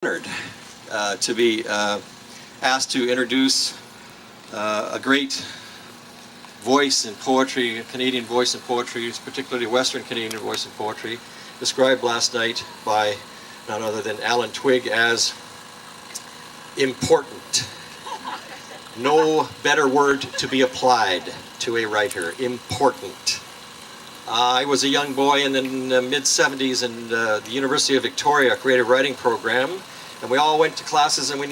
Honored to be asked to introduce a great voice in poetry, a Canadian voice in poetry, particularly Western Canadian voice in poetry, described last night by none other than Alan Twigg as important. No better word to be applied to a writer, important. I was a young boy in the mid-70s, and the University of Victoria creative writing program, and we all went to classes and we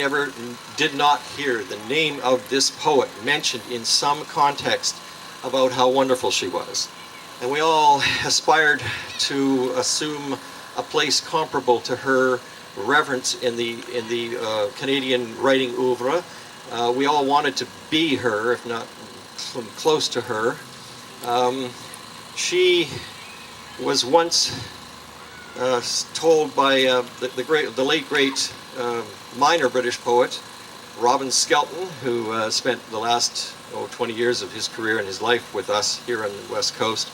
did not hear the name of this poet mentioned in some context about how wonderful she was. And we all aspired to assume a place comparable to her reverence in the Canadian writing oeuvre. We all wanted to be her, if not close to her. She was once told by the late great minor British poet Robin Skelton, who spent the last 20 years of his career and his life with us here on the West Coast.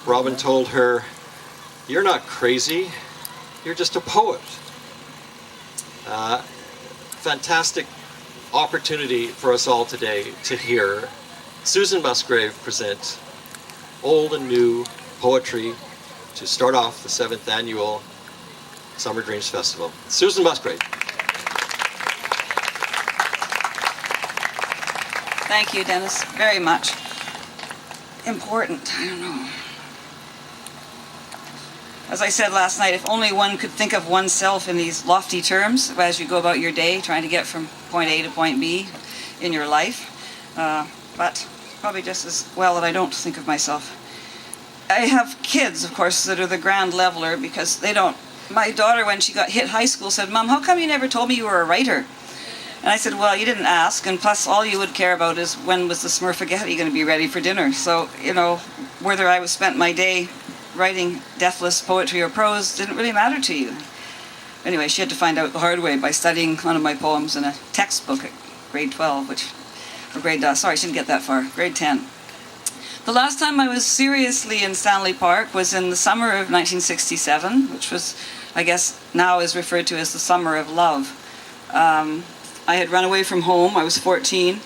Robin told her, "You're not crazy, you're just a poet." Fantastic opportunity for us all today to hear Susan Musgrave present old and new poetry to start off the 7th annual Summer Dreams Festival. Susan Musgrave. Thank you, Dennis, very much. Important, I don't know. As I said last night, if only one could think of oneself in these lofty terms as you go about your day, trying to get from point A to point B in your life. But probably just as well that I don't think of myself. I have kids, of course, that are the grand leveler because they don't. My daughter, when she got hit high school, said, "Mom, how come you never told me you were a writer?" And I said, "Well, you didn't ask, and plus all you would care about is when was the Smurfaghetti going to be ready for dinner." So, whether I spent my day writing deathless poetry or prose didn't really matter to you. Anyway, she had to find out the hard way by studying one of my poems in a textbook at grade 12, sorry, she didn't get that far, grade 10. The last time I was seriously in Stanley Park was in the summer of 1967, which was, I guess, now is referred to as the summer of love. I had run away from home, I was 14,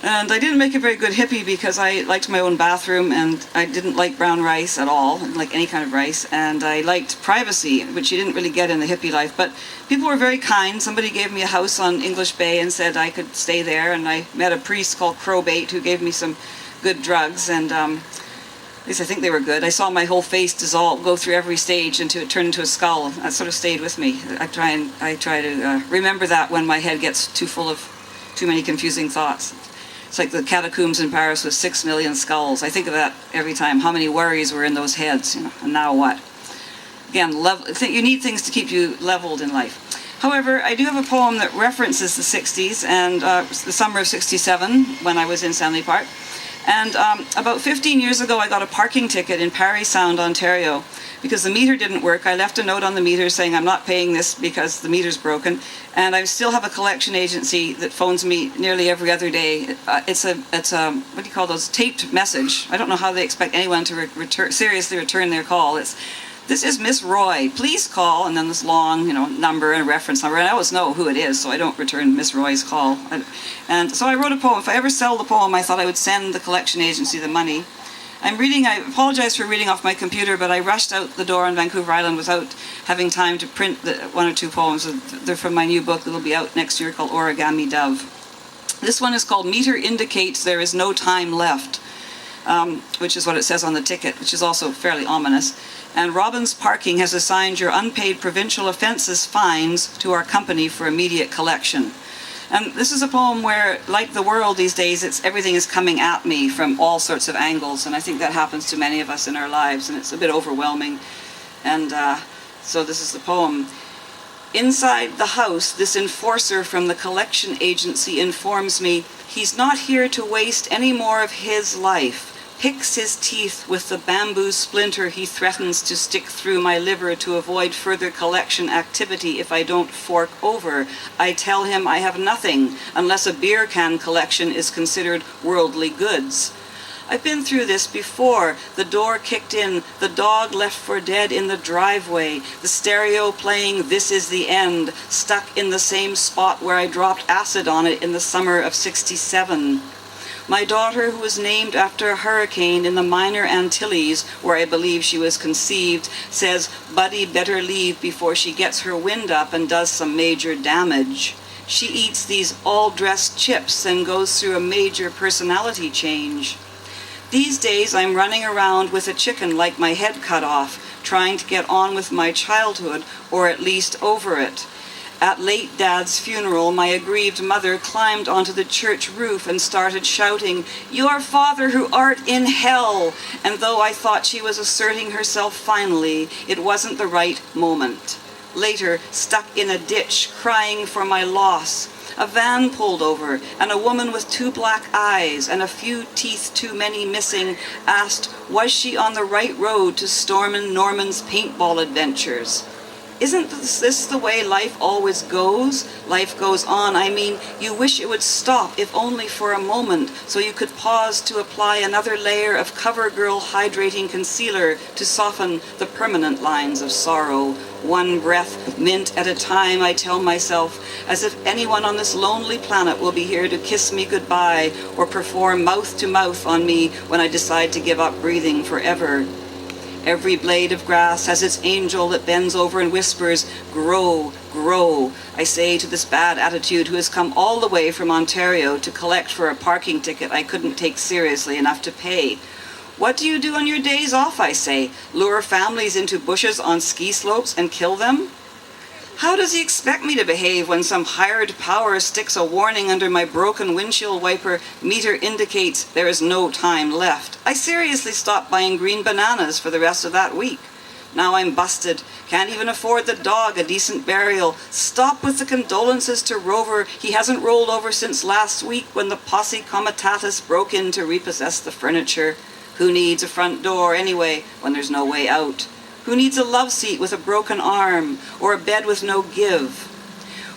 and I didn't make a very good hippie because I liked my own bathroom and I didn't like brown rice at all, I didn't like any kind of rice, and I liked privacy, which you didn't really get in the hippie life, but people were very kind. Somebody gave me a house on English Bay and said I could stay there, and I met a priest called Crowbait who gave me some good drugs, and at least I think they were good. I saw my whole face dissolve, go through every stage until it turned into a skull. That sort of stayed with me. I try to remember that when my head gets too full of too many confusing thoughts. It's like the catacombs in Paris with 6 million skulls. I think of that every time. How many worries were in those heads, and now what? Again, you need things to keep you leveled in life. However, I do have a poem that references the 60s and the summer of 67 when I was in Stanley Park. And about 15 years ago, I got a parking ticket in Parry Sound, Ontario, because the meter didn't work. I left a note on the meter saying I'm not paying this because the meter's broken. And I still have a collection agency that phones me nearly every other day. It's a what do you call those, taped message. I don't know how they expect anyone to seriously return their call. "This is Miss Roy, please call," and then this long, number and a reference number, and I always know who it is, so I don't return Miss Roy's call. And so I wrote a poem. If I ever sell the poem, I thought I would send the collection agency the money. I apologize for reading off my computer, but I rushed out the door on Vancouver Island without having time to print the 1 or 2 poems. They're from my new book that'll be out next year called Origami Dove. This one is called "Meter Indicates There Is No Time Left," which is what it says on the ticket, which is also fairly ominous. "And Robbins Parking has assigned your unpaid provincial offences fines to our company for immediate collection." And this is a poem where, like the world these days, everything is coming at me from all sorts of angles, and I think that happens to many of us in our lives, and it's a bit overwhelming. And so this is the poem. "Inside the house, this enforcer from the collection agency informs me he's not here to waste any more of his life. Picks his teeth with the bamboo splinter he threatens to stick through my liver to avoid further collection activity if I don't fork over. I tell him I have nothing unless a beer can collection is considered worldly goods. I've been through this before. The door kicked in, the dog left for dead in the driveway, the stereo playing This Is the End, stuck in the same spot where I dropped acid on it in the summer of '67. My daughter, who was named after a hurricane in the Minor Antilles, where I believe she was conceived, says Buddy better leave before she gets her wind up and does some major damage. She eats these all-dressed chips and goes through a major personality change. These days I'm running around with a chicken like my head cut off, trying to get on with my childhood, or at least over it. At late Dad's funeral, my aggrieved mother climbed onto the church roof and started shouting, "Your Father who art in hell!" And though I thought she was asserting herself finally, it wasn't the right moment. Later, stuck in a ditch, crying for my loss, a van pulled over, and a woman with 2 black eyes and a few teeth too many missing asked, was she on the right road to Stormin' Norman's paintball adventures? Isn't this the way life always goes? Life goes on. I mean, you wish it would stop, if only for a moment, so you could pause to apply another layer of CoverGirl hydrating concealer to soften the permanent lines of sorrow. One breath, mint at a time, I tell myself, as if anyone on this lonely planet will be here to kiss me goodbye or perform mouth to mouth on me when I decide to give up breathing forever. Every blade of grass has its angel that bends over and whispers, "Grow, grow," I say to this bad attitude who has come all the way from Ontario to collect for a parking ticket I couldn't take seriously enough to pay. "What do you do on your days off?" I say. "Lure families into bushes on ski slopes and kill them?" How does he expect me to behave when some hired power sticks a warning under my broken windshield wiper meter indicates there is no time left? I seriously stopped buying green bananas for the rest of that week. Now I'm busted. Can't even afford the dog a decent burial. Stop with the condolences to Rover. He hasn't rolled over since last week when the posse comitatus broke in to repossess the furniture. Who needs a front door anyway when there's no way out? Who needs a love seat with a broken arm, or a bed with no give?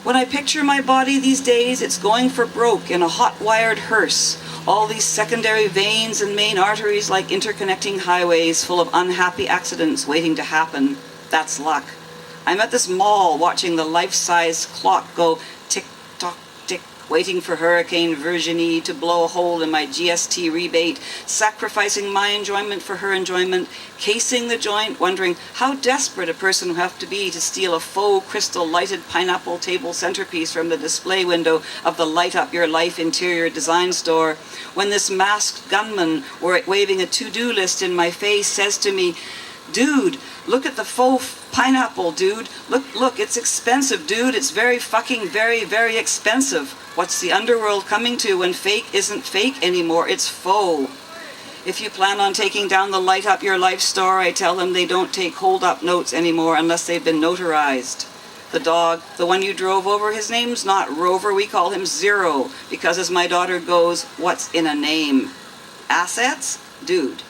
When I picture my body these days, it's going for broke in a hot-wired hearse. All these secondary veins and main arteries like interconnecting highways full of unhappy accidents waiting to happen. That's luck. I'm at this mall watching the life-size clock go tick-tock, tick, waiting for Hurricane Virginie to blow a hole in my GST rebate, sacrificing my enjoyment for her enjoyment, casing the joint, wondering how desperate a person would have to be to steal a faux crystal lighted pineapple table centerpiece from the display window of the Light Up Your Life interior design store, when this masked gunman, waving a to-do list in my face, says to me, "Dude, look at the faux pineapple, dude. Look, it's expensive, dude. It's very fucking very, very expensive." What's the underworld coming to when fake isn't fake anymore? It's faux. If you plan on taking down the Light Up Your Life store, I tell them they don't take hold-up notes anymore unless they've been notarized. The dog, the one you drove over, his name's not Rover. We call him Zero, because as my daughter goes, what's in a name? Assets? Dude.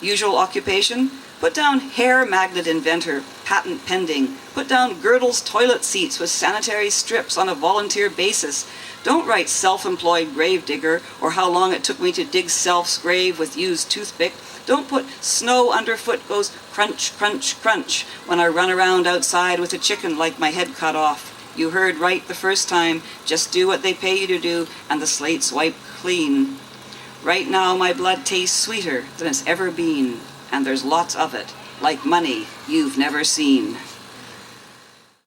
Usual occupation? Put down hair magnet inventor, patent pending. Put down Girdle's toilet seats with sanitary strips on a volunteer basis. Don't write self-employed grave digger or how long it took me to dig self's grave with used toothpick. Don't put snow underfoot goes crunch, crunch, crunch when I run around outside with a chicken like my head cut off. You heard right the first time. Just do what they pay you to do and the slate's wiped clean. Right now my blood tastes sweeter than it's ever been. And there's lots of it, like money you've never seen.